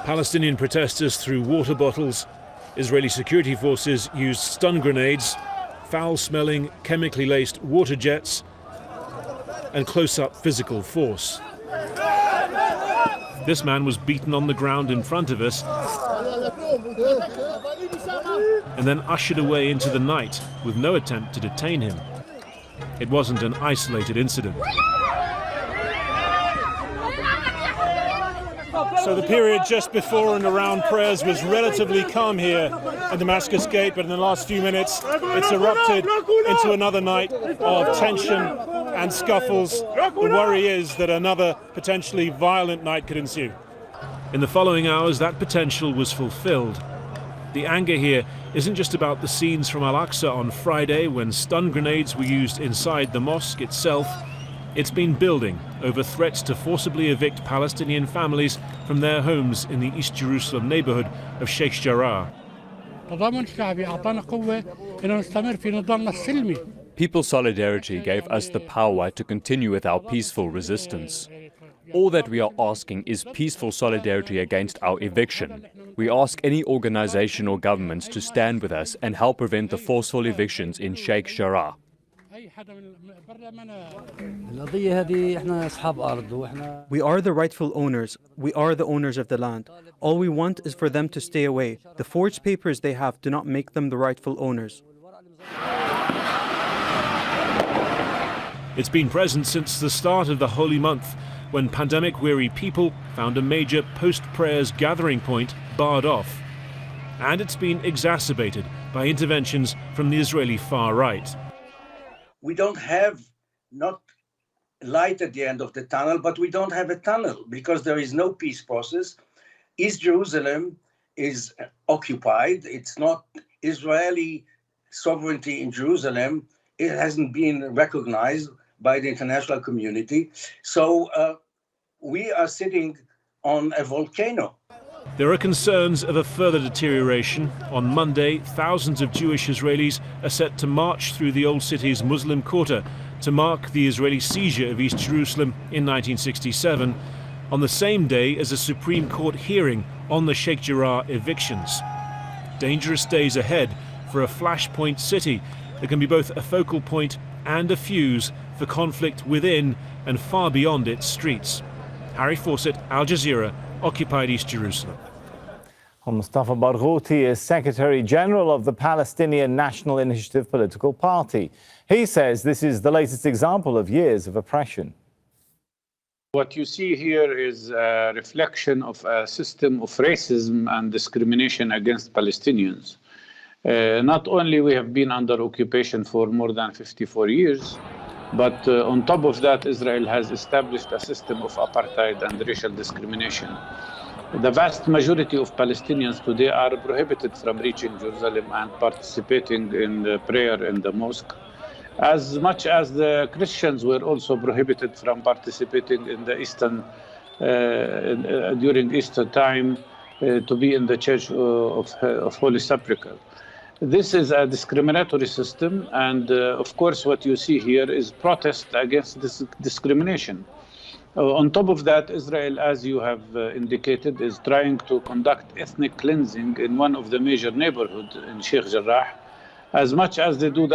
Palestinian protesters threw water bottles. Israeli security forces used stun grenades, foul-smelling, chemically laced water jets, and close-up physical force. This man was beaten on the ground in front of us and then ushered away into the night with no attempt to detain him. It wasn't an isolated incident. So the period just before and around prayers was relatively calm here at Damascus Gate, but in the last few minutes it's erupted into another night of tension and scuffles. The worry is that another potentially violent night could ensue. In the following hours, that potential was fulfilled. The anger here isn't just about the scenes from Al-Aqsa on Friday when stun grenades were used inside the mosque itself. It's been building over threats to forcibly evict Palestinian families from their homes in the East Jerusalem neighborhood of Sheikh Jarrah. People's solidarity gave us the power to continue with our peaceful resistance. All that we are asking is peaceful solidarity against our eviction. We ask any organization or governments to stand with us and help prevent the forceful evictions in Sheikh Jarrah. We are the rightful owners. We are the owners of the land. All we want is for them to stay away. The forged papers they have do not make them the rightful owners. It's been present since the start of the holy month, when pandemic-weary people found a major post-prayers gathering point barred off. And it's been exacerbated by interventions from the Israeli far right. We don't have not light at the end of the tunnel, but we don't have a tunnel because there is no peace process. East Jerusalem is occupied. It's not Israeli sovereignty in Jerusalem. It hasn't been recognized by the international community. So we are sitting on a volcano. There are concerns of a further deterioration. On Monday, thousands of Jewish Israelis are set to march through the old city's Muslim quarter to mark the Israeli seizure of East Jerusalem in 1967, on the same day as a Supreme Court hearing on the Sheikh Jarrah evictions. Dangerous days ahead for a flashpoint city that can be both a focal point and a fuse for conflict within and far beyond its streets. Harry Fawcett, Al Jazeera, occupied East Jerusalem. Mustafa Barghouti is Secretary General of the Palestinian National Initiative political party. He says this is the latest example of years of oppression. What you see here is a reflection of a system of racism and discrimination against Palestinians. Not only we have been under occupation for more than 54 years, but on top of that, Israel has established a system of apartheid and racial discrimination. The vast majority of Palestinians today are prohibited from reaching Jerusalem and participating in the prayer in the mosque, as much as the Christians were also prohibited from participating in the Eastern, during Easter time, to be in the Church of Holy Sepulchre. This is a discriminatory system, and of course what you see here is protest against this discrimination. On top of that, Israel, as you have indicated, is trying to conduct ethnic cleansing in one of the major neighborhoods in Sheikh Jarrah. As much as they do